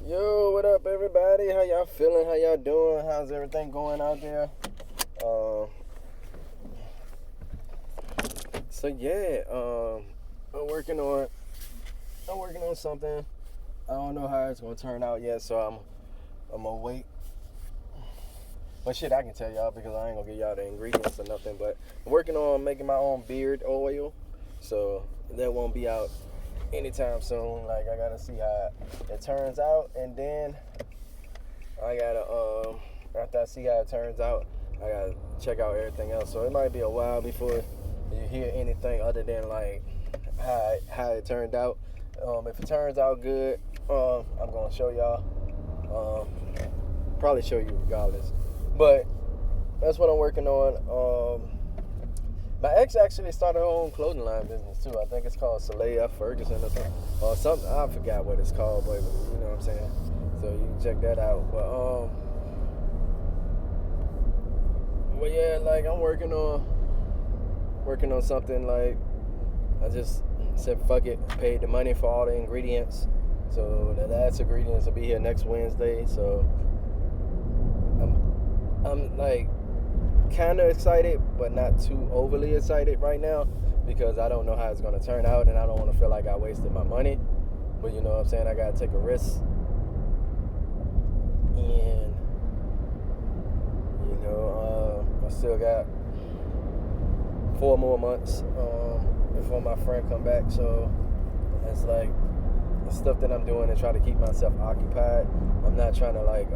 Yo, what up, everybody? How y'all feeling? How y'all doing? How's everything going out there? Uh, so yeah, I'm working on something. I don't know how it's gonna turn out yet, so I'm gonna wait. But shit, I can tell y'all because I ain't gonna give y'all the ingredients or nothing. But I'm working on making my own beard oil, so that won't be out anytime soon. Like, I gotta see how it turns out, and then I gotta after I see how it turns out, I gotta check out everything else. So it might be a while before you hear anything other than like how it turned out. If it turns out good, I'm gonna show y'all. Probably show you regardless. But that's what I'm working on. My ex actually started her own clothing line business too. I think it's called Soleil F. Ferguson or something. Or something. I forgot what it's called, but you know what I'm saying. So you can check that out. But yeah, like I'm working on something. Like, I just said fuck it, paid the money for all the ingredients. So the last ingredients will be here next Wednesday. So I'm like kind of excited, but not too overly excited right now because I don't know how it's gonna turn out, and I don't want to feel like I wasted my money. But you know what I'm saying, I gotta take a risk, and you know, I still got 4 more months before my friend come back. So it's like the stuff that I'm doing to try to keep myself occupied. I'm not trying to like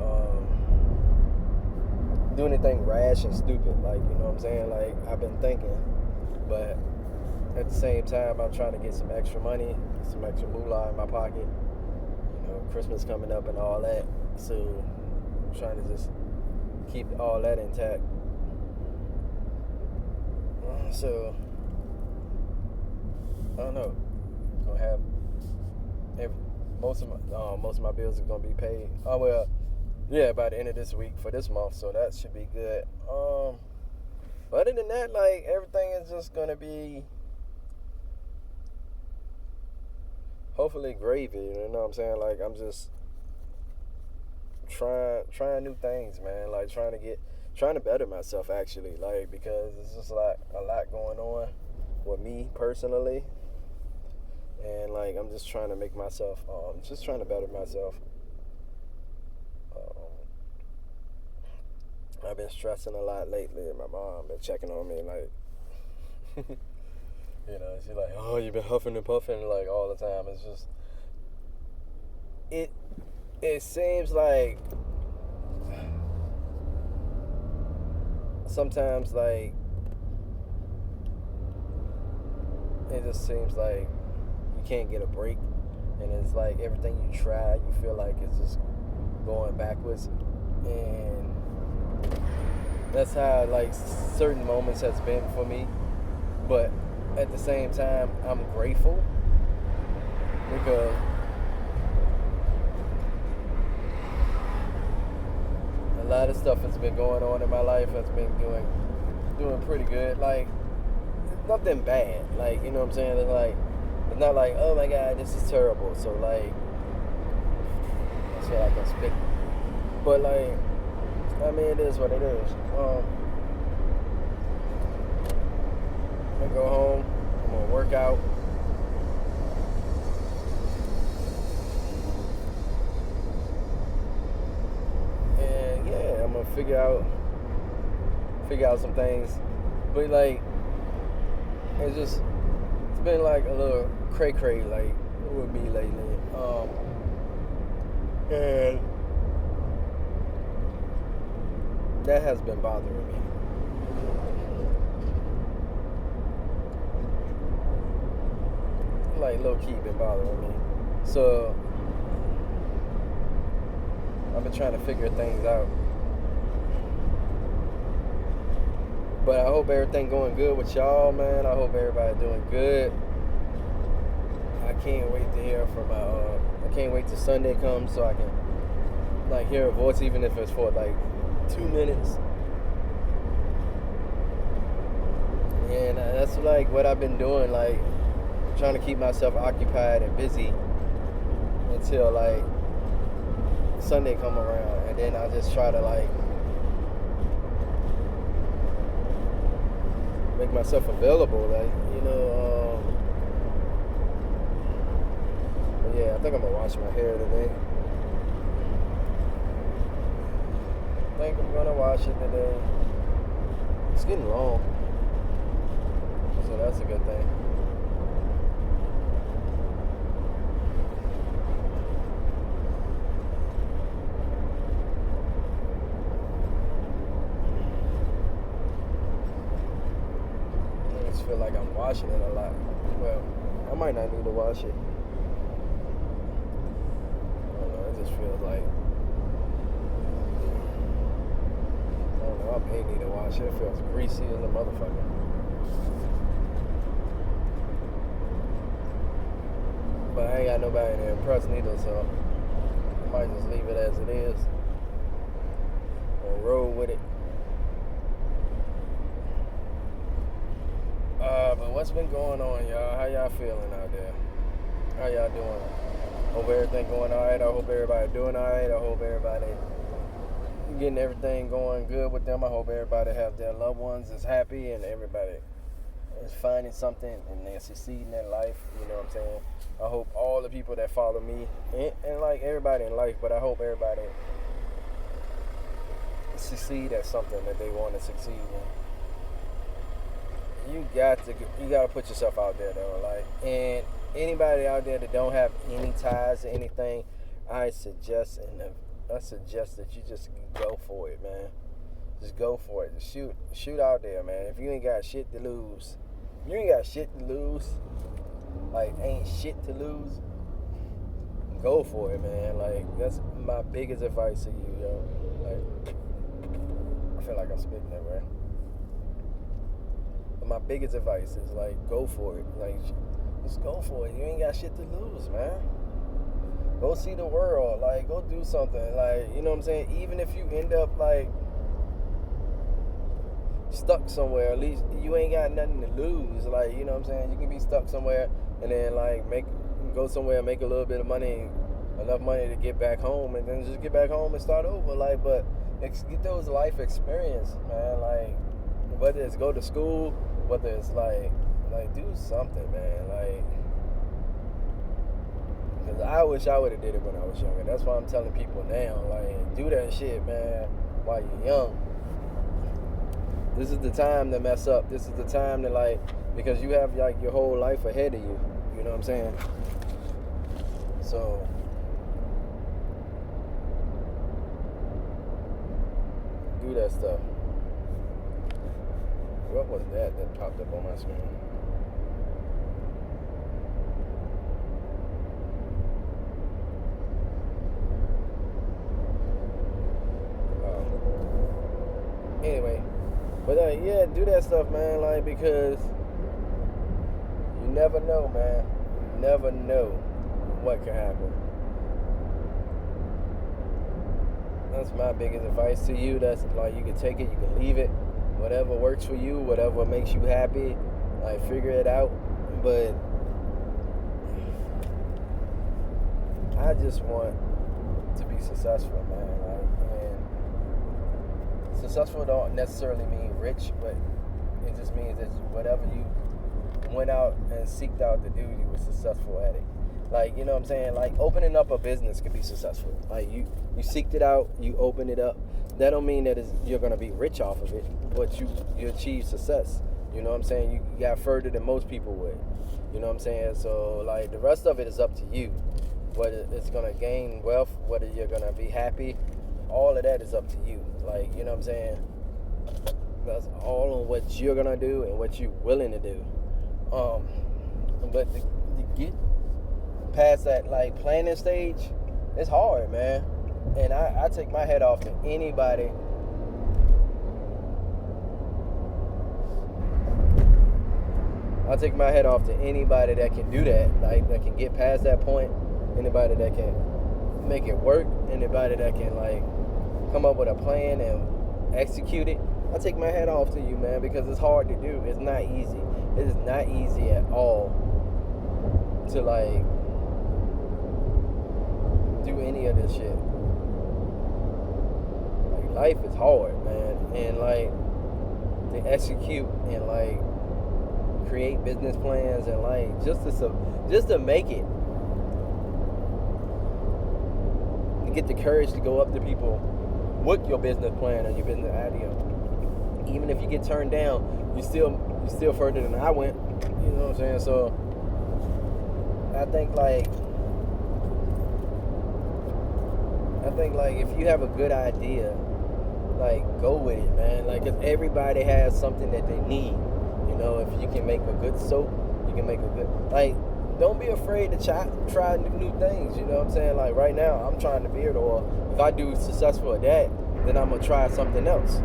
do anything rash and stupid, like, you know what I'm saying, like I've been thinking, but at the same time I'm trying to get some extra money, some extra moolah in my pocket. You know, Christmas coming up and all that, so I'm trying to just keep all that intact. So I don't know, gonna have most of my bills are gonna be paid. Oh well, yeah, by the end of this week for this month, so that should be good. But other than that, like, everything is just gonna be hopefully gravy. You know what I'm saying? Like, I'm just trying new things, man. Like, trying to better myself actually. Like, because it's just like a lot going on with me personally, and like I'm just trying to make myself, just trying to better myself. I've been stressing a lot lately, and my mom been checking on me, like, you know, she's like, oh, you've been huffing and puffing, like, all the time. It's just, it seems like sometimes, like, it just seems like you can't get a break, and it's like everything you try, you feel like it's just going backwards, and that's how like certain moments has been for me. But at the same time, I'm grateful because a lot of stuff that's been going on in my life has been doing pretty good. Like, nothing bad. Like, you know what I'm saying? It's not like, oh my god, this is terrible. So like, that's what I can speak. But like, I mean, it is what it is. I'm gonna go home. I'm gonna work out. And yeah, I'm gonna figure out some things. But like, it's been like a little cray like with me lately. And that has been bothering me. Like, low key been bothering me. So I've been trying to figure things out. But I hope everything going good with y'all, man. I hope everybody doing good. I can't wait to hear from I can't wait till Sunday comes so I can like hear a voice, even if it's for like 2 minutes. And that's like what I've been doing, like trying to keep myself occupied and busy until like Sunday come around, and then I just try to like make myself available, like but yeah, I think I'm gonna wash my hair today. I think I'm gonna wash it today. It's getting long, so that's a good thing. I just feel like I'm washing it a lot. Well, I might not need to wash it. I don't know, it just feels like, I don't know, I may need to wash it. It feels greasy as a motherfucker. But I ain't got nobody to impress neither, so I might just leave it as it is and roll with it. But what's been going on, y'all? How y'all feeling out there? How y'all doing? Hope everything going all right. I hope everybody doing all right. I hope everybody getting everything going good with them. I hope everybody have their loved ones is happy and everybody is finding something and they're succeeding in life. You know what I'm saying? I hope all the people that follow me and like everybody in life, but I hope everybody succeed at something that they want to succeed in. You got to put yourself out there though, like, and anybody out there that don't have any ties to anything, I suggest that you just go for it, man. Just go for it. Just shoot out there, man. If you ain't got shit to lose, like ain't shit to lose, go for it, man. Like that's my biggest advice to you, yo. Like I feel like I'm spitting that, right? My biggest advice is like go for it. Like just go for it. You ain't got shit to lose, man. Go see the world. Like go do something. Like, you know what I'm saying? Even if you end up like stuck somewhere, at least you ain't got nothing to lose. Like, you know what I'm saying? You can be stuck somewhere and then like go somewhere and make a little bit of money, enough money to get back home, and then just get back home and start over. Like, but get those life experience, man. Like whether it's go to school, whether it's like do something, man. Like, because I wish I would have did it when I was younger. That's why I'm telling people now, like, do that shit, man, while you're young. This is the time to mess up. This is the time to, like, because you have, like, your whole life ahead of you. You know what I'm saying? So, do that stuff. What was that popped up on my screen? Anyway, but yeah, do that stuff, man. Like, because you never know, man. You never know what can happen. That's my biggest advice to you. That's like, you can take it, you can leave it. Whatever works for you, whatever makes you happy, like figure it out. But I just want to be successful, man. Like, and successful don't necessarily mean rich, but it just means that whatever you went out and seeked out to do, you were successful at it. Like, you know what I'm saying? Like, opening up a business can be successful. Like, you seeked it out, you opened it up. That don't mean that you're going to be rich off of it, but you achieve success. You know what I'm saying? You got further than most people would. You know what I'm saying? So, like, the rest of it is up to you. Whether it's going to gain wealth, whether you're going to be happy, all of that is up to you. Like, you know what I'm saying? That's all on what you're going to do and what you're willing to do. But to get past that, like, planning stage, it's hard, man. And I take my head off to anybody that can do that, like, that can get past that point, anybody that can make it work, anybody that can, like, come up with a plan and execute it. I take my head off to you, man, because it's hard to do. It's not easy. It is not easy at all to, like, do any of this shit. life is hard, man, and like to execute and like create business plans and like just to make it, to get the courage to go up to people with your business plan and your business idea. Even if you get turned down, you still further than I went. You know what I'm saying? So I think like if you have a good idea, like go with it, man. Like, 'cause everybody has something that they need. You know, if you can make a good soap, you can make a good, like, don't be afraid to try new things. You know what I'm saying? Like right now, I'm trying the beard oil. If I do successful at that, then I'm gonna try something else.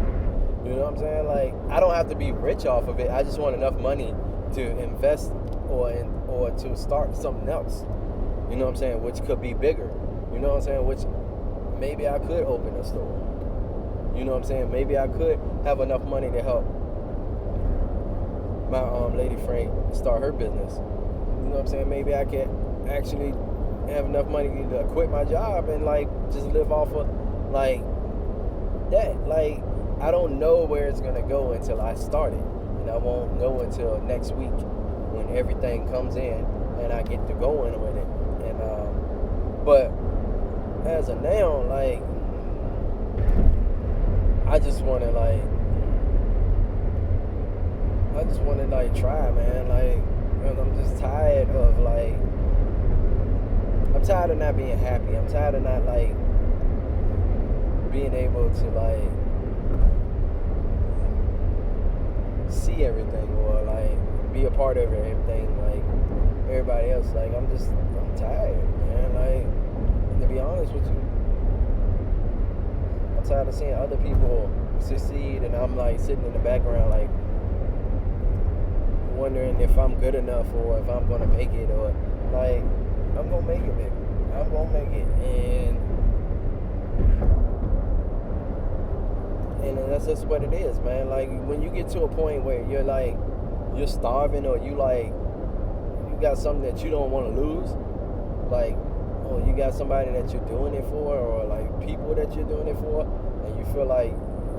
You know what I'm saying? Like, I don't have to be rich off of it. I just want enough money to invest or to start something else. You know what I'm saying? Which could be bigger. You know what I'm saying? Which maybe I could open a store. You know what I'm saying? Maybe I could have enough money to help my lady friend start her business. You know what I'm saying? Maybe I could actually have enough money to quit my job and like just live off of like that. Like, I don't know where it's gonna go until I start it, and I won't know until next week when everything comes in and I get to going with it. And but as of now, like, I just wanna try, man. Like, I'm just tired of like, I'm tired of not being happy. I'm tired of not like being able to like see everything or like be a part of everything like everybody else. Like, I'm tired, man. Like, to be honest with you, I'm tired of seeing other people succeed and I'm like sitting in the background like wondering if I'm good enough or if I'm gonna make it, or like, I'm gonna make it, baby. I'm gonna make it. And that's just what it is, man. Like, when you get to a point where you're starving, or you got something that you don't want to lose, like, or you got somebody that you're doing it for, or like people that you're doing it for, and you feel like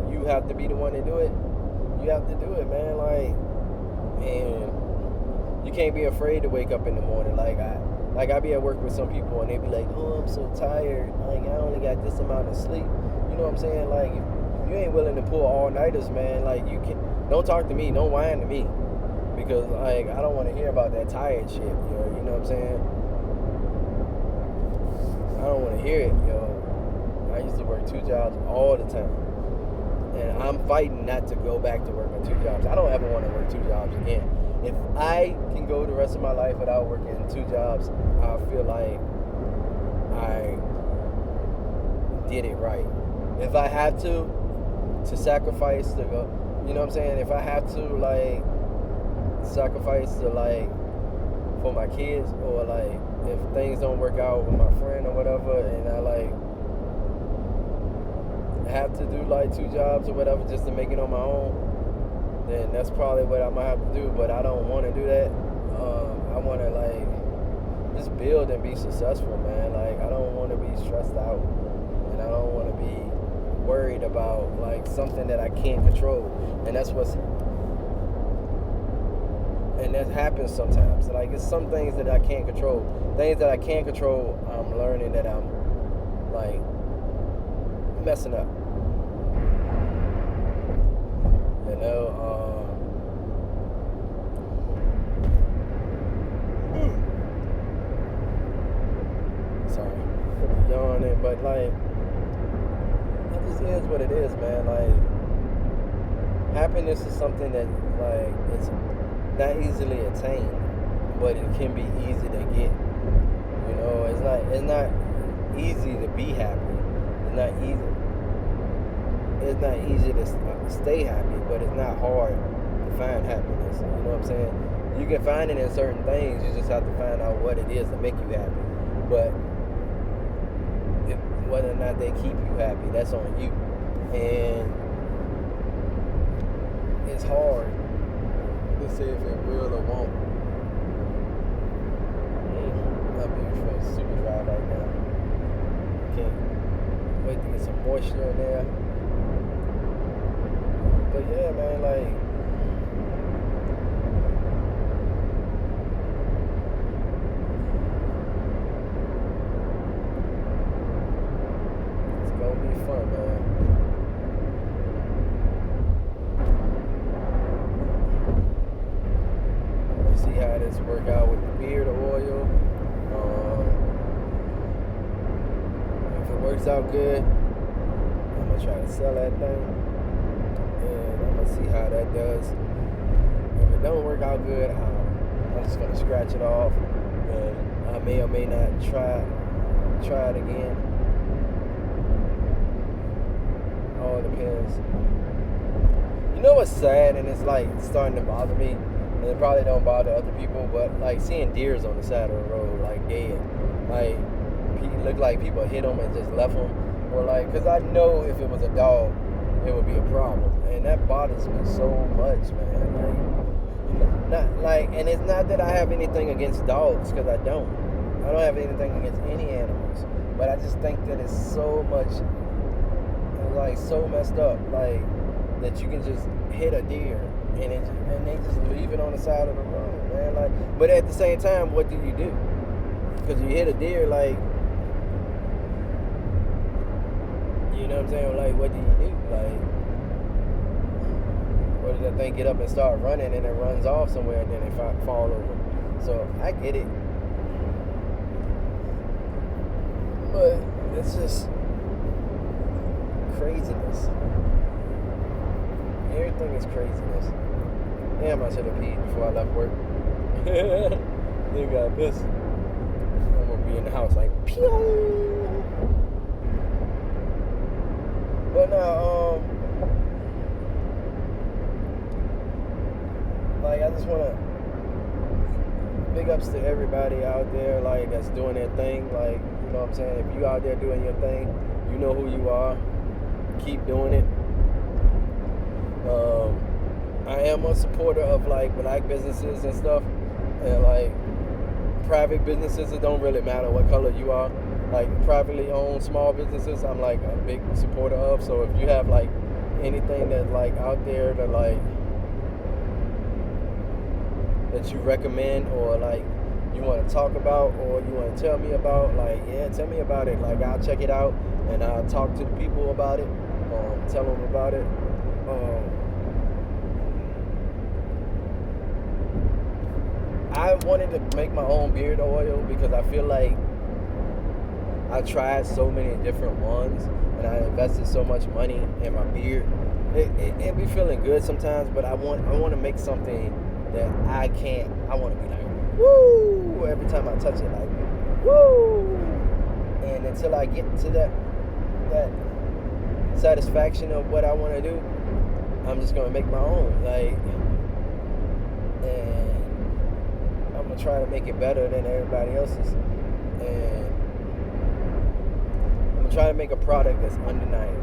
you have to be the one to do it, you have to do it, man. Like, and you can't be afraid to wake up in the morning. Like I be at work with some people and they be like, oh, I'm so tired. Like, I only got this amount of sleep. You know what I'm saying? Like, if you ain't willing to pull all-nighters, man, like, don't talk to me. Don't whine to me. Because, like, I don't want to hear about that tired shit, yo. You know what I'm saying? I don't want to hear it, yo. I used to work 2 jobs all the time. And I'm fighting not to go back to working 2 jobs. I don't ever want to work 2 jobs again. If I can go the rest of my life without working 2 jobs, I feel like I did it right. If I have to sacrifice to go, you know what I'm saying? If I have to, like, sacrifice to, like, for my kids, or, like, if things don't work out with my friend or whatever, and I, like, have to do, like, 2 jobs or whatever just to make it on my own, then that's probably what I might have to do. But I don't want to do that. I want to, like, just build and be successful, man. Like, I don't want to be stressed out, and I don't want to be worried about, like, something that I can't control. And that happens sometimes. Like, it's some things that I can't control. Things that I can't control, I'm learning that I'm, like, messing up. You know, sorry for the yawning, but like, it just is what it is, man. Like, happiness is something that, like, it's not easily attained, but it can be easy to get. You know, it's not easy to be happy. It's not easy. It's not easy to stay happy, but it's not hard to find happiness. You know what I'm saying? You can find it in certain things. You just have to find out what it is to make you happy. But whether or not they keep you happy, that's on you. And it's hard to say if it will or won't. I'm beautiful, super dry right now. Can't wait to get some moisture in there. But yeah, man, like, it's gonna be fun, man. Let's see how this work out with the beard oil. If it works out good, I'm gonna try to sell that thing, and I'm gonna see how that does. If it don't work out good, I'm just gonna scratch it off, and I may or may not try it again. All depends. You know what's sad, and it's like starting to bother me, and it probably don't bother other people, but like seeing deers on the side of the road, like dead, like look like people hit them and just left them, or like, cause I know if it was a dog, it would be a problem, and that bothers me so much, man. Like, not like, and it's not that I have anything against dogs, cause I don't have anything against any animals, but I just think that it's so much, like, so messed up, like, that you can just hit a deer and they just leave it on the side of the road, man. Like, but at the same time, what do you do? Because you hit a deer, like, you know what I'm saying? Like, what do you do? Like, what does that thing get up and start running, and it runs off somewhere, and then they fall over? So I get it, but it's just craziness. Everything is craziness. Damn, I should have peed before I left work. Nigga got pissed. I'm gonna be in the house like, pew. But now, like, I just wanna big ups to everybody out there, like, that's doing their thing. Like, you know what I'm saying? If you out there doing your thing, you know who you are. Keep doing it. I am a supporter of, like, black businesses and stuff, and like private businesses. It don't really matter what color you are. Like, privately owned small businesses, I'm like a big supporter of. So if you have like anything that's like out there that like that you recommend, or like you want to talk about, or you want to tell me about, like, yeah, tell me about it. Like, I'll check it out and I'll talk to the people about it, tell them about it. I wanted to make my own beard oil because I feel like I tried so many different ones and I invested so much money in my beard. It be feeling good sometimes, but I want to make something that I want to be like, woo, every time I touch it, like, woo. And until I get to that satisfaction of what I want to do, I'm just going to make my own, like, and I'm going to try to make it better than everybody else's, and I'm going to try to make a product that's undeniable.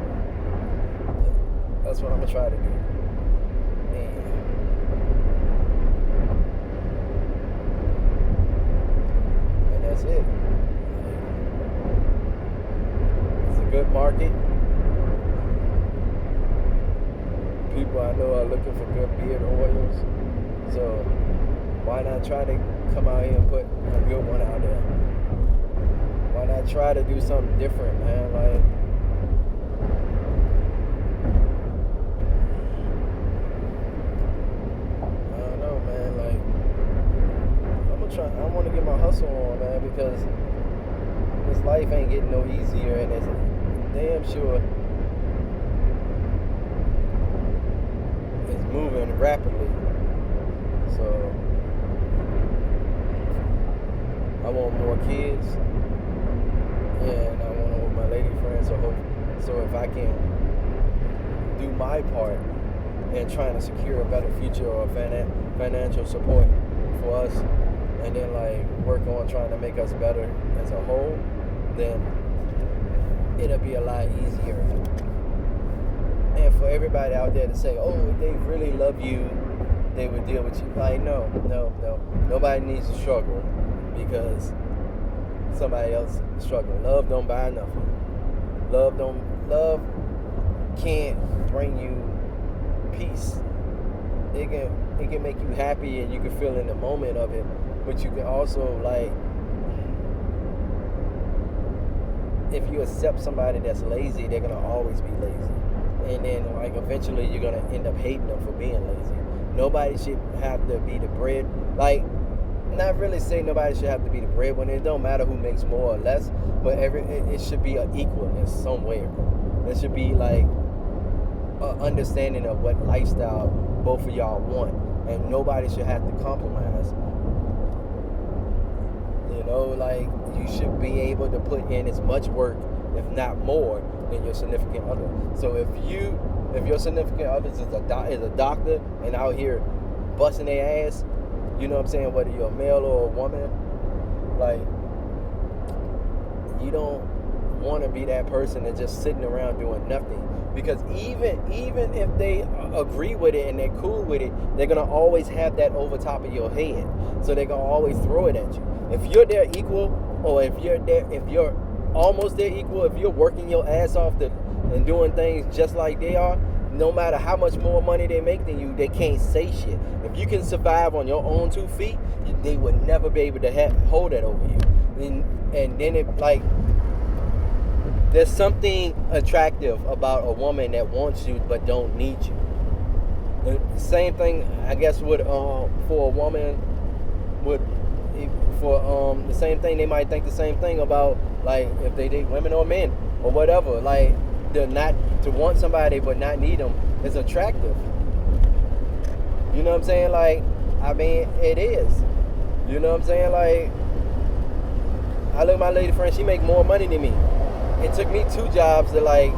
That's what I'm going to try to do. And that's it. It's a good market. People I know are looking for good beard oils. So why not try to come out here and put a good one out there? Why not try to do something different, man? Like, I don't know, man. Like, I want to get my hustle on, man, because this life ain't getting no easier, and it's damn sure it's moving rapidly. So I want more kids, and I want to with my lady friends. So if I can do my part in trying to secure a better future or financial support for us, and then like work on trying to make us better as a whole, then it'll be a lot easier. And for everybody out there to say, oh, if they really love you, they would deal with you. Like, no. Nobody needs to struggle because somebody else is struggling. Love don't buy nothing. Love can't bring you peace. It can make you happy and you can feel in the moment of it, but you can also like, if you accept somebody that's lazy, they're gonna always be lazy, and then like eventually you're gonna end up hating them for being lazy. Nobody should have to be the bread, like, not really say nobody should have to be the breadwinner. It don't matter who makes more or less, but it should be an equalness somewhere. There should be like an understanding of what lifestyle both of y'all want, and nobody should have to compromise. You know, like, you should be able to put in as much work, if not more, than your significant other. So if your significant other is a doctor and out here busting their ass, you know what I'm saying, whether you're a male or a woman, like, you don't want to be that person that's just sitting around doing nothing. Because even if they agree with it and they're cool with it, they're gonna always have that over top of your head. So they're gonna always throw it at you. If you're their equal, or if you're almost their equal, if you're working your ass off and doing things just like they are, no matter how much more money they make than you, they can't say shit. If you can survive on your own 2 feet, they would never be able to hold that over you. And then it, like, there's something attractive about a woman that wants you but don't need you. The same thing, I guess, for a woman the same thing, they might think the same thing about, like, if they date women or men or whatever. Like, to want somebody but not need them is attractive. You know what I'm saying? Like, I mean, it is. You know what I'm saying? Like, I look at my lady friend, she make more money than me. It took me 2 jobs to like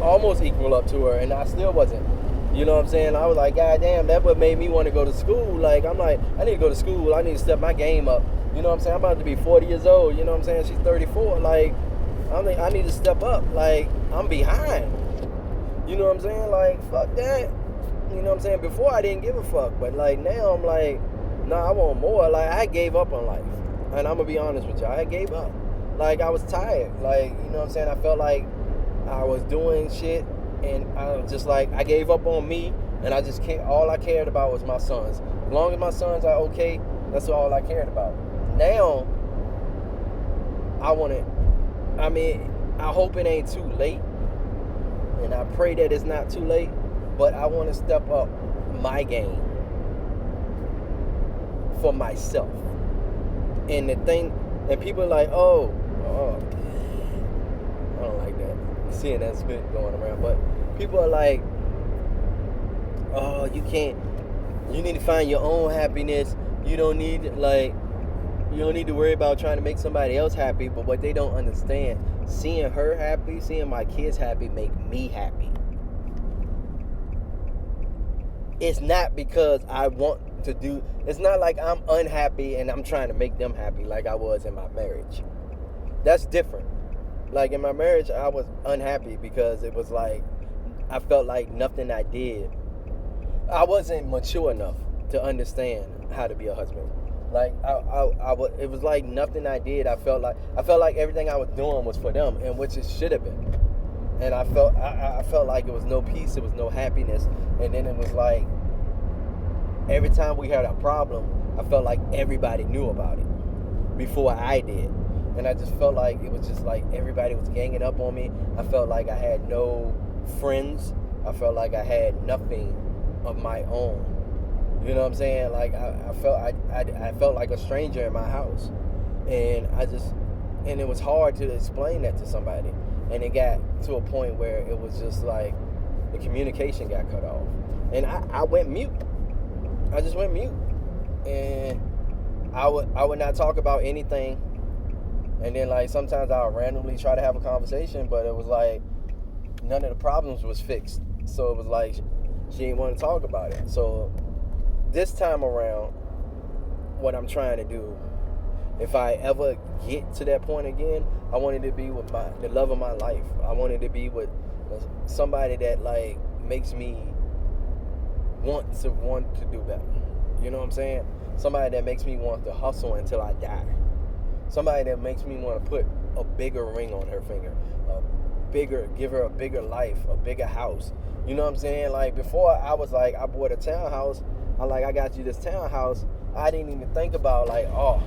almost equal up to her, and I still wasn't. You know what I'm saying? I was like, God damn, that what made me want to go to school. Like, I'm like, I need to go to school. I need to step my game up. You know what I'm saying? I'm about to be 40 years old. You know what I'm saying? She's 34. Like, I need to step up. Like, I'm behind. You know what I'm saying? Like, fuck that. You know what I'm saying? Before I didn't give a fuck, but like now I'm like, nah, I want more. Like, I gave up on life. And I'm gonna be honest with y'all, I gave up. Like, I was tired. Like, you know what I'm saying? I felt like I was doing shit, and I was just like, I gave up on me, and I just can't. All I cared about was my sons. As long as my sons are okay, that's all I cared about. Now, I hope it ain't too late, and I pray that it's not too late, but I want to step up my game for myself. And the thing, and people are like, oh, I don't like that, seeing that spit going around, but people are like, oh, you need to find your own happiness. You don't need to worry about trying to make somebody else happy. But what they don't understand, seeing her happy, seeing my kids happy, make me happy. It's not because I want to do, it's not like I'm unhappy and I'm trying to make them happy like I was in my marriage. That's different. Like, in my marriage, I was unhappy because it was like, I felt like nothing I did, I wasn't mature enough to understand how to be a husband. Like, it was like nothing I did. I felt like everything I was doing was for them, and which it should have been. And I felt like it was no peace, it was no happiness. And then it was like, every time we had a problem, I felt like everybody knew about it before I did. And I just felt like it was just like everybody was ganging up on me. I felt like I had no friends. I felt like I had nothing of my own. You know what I'm saying? Like, I felt like a stranger in my house. And it was hard to explain that to somebody. And it got to a point where it was just like the communication got cut off. And I went mute. I just went mute. And I would not talk about anything. And then, like, sometimes I'll randomly try to have a conversation, but it was like none of the problems was fixed. So it was like she didn't want to talk about it. So this time around, what I'm trying to do, if I ever get to that point again, I wanted to be with the love of my life. I wanted to be with somebody that, like, makes me want to do better. You know what I'm saying? Somebody that makes me want to hustle until I die. Somebody that makes me want to put a bigger ring on her finger, give her a bigger life, a bigger house. You know what I'm saying? Like before, I was like, I bought a townhouse. I got you this townhouse. I didn't even think about like, oh,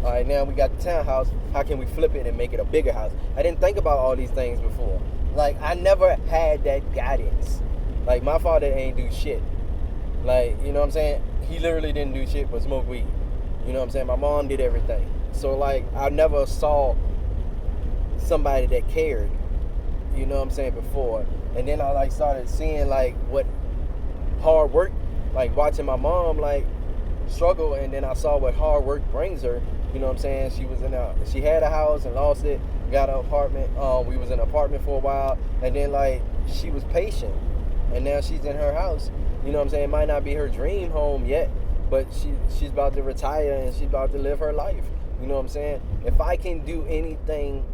all right, now we got the townhouse. How can we flip it and make it a bigger house? I didn't think about all these things before. Like I never had that guidance. Like my father ain't do shit. Like, you know what I'm saying? He literally didn't do shit but smoke weed. You know what I'm saying? My mom did everything. So like I never saw somebody that cared. You know what I'm saying, before. And then I like started seeing like what hard work, like watching my mom like struggle, and then I saw what hard work brings her. You know what I'm saying? She had a house and lost it, got an apartment. We was in an apartment for a while, and then like she was patient, and now she's in her house. You know what I'm saying? It might not be her dream home yet, but she's about to retire and she's about to live her life. You know what I'm saying? If I can do anything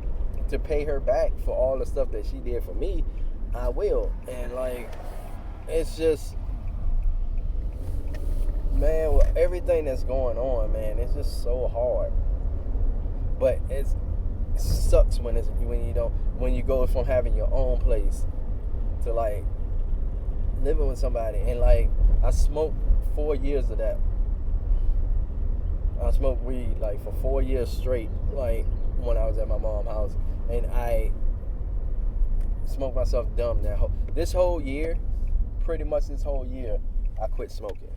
to pay her back for all the stuff that she did for me, I will. And like, it's just, man, with everything that's going on, man, it's just so hard. But it sucks when you go from having your own place to like living with somebody. And like, I smoked 4 years of that. I smoked weed like for 4 years straight, like when I was at my mom's house, and I smoked myself dumb. This whole year, pretty much this whole year, I quit smoking.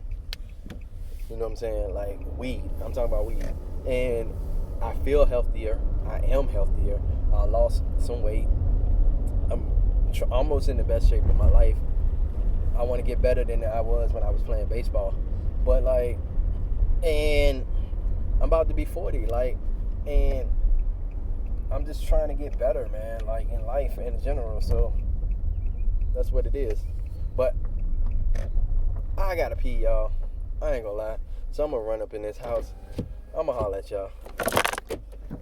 You know what I'm saying? Like weed. I'm talking about weed. And I feel healthier. I am healthier. I lost some weight. I'm almost in the best shape of my life. I want to get better than I was when I was playing baseball. But like, and I'm about to be 40, like, and I'm just trying to get better, man, like in life in general. So that's what it is. But I gotta pee, y'all. I ain't gonna lie. So I'm gonna run up in this house. I'm gonna holler at y'all.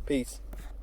Peace.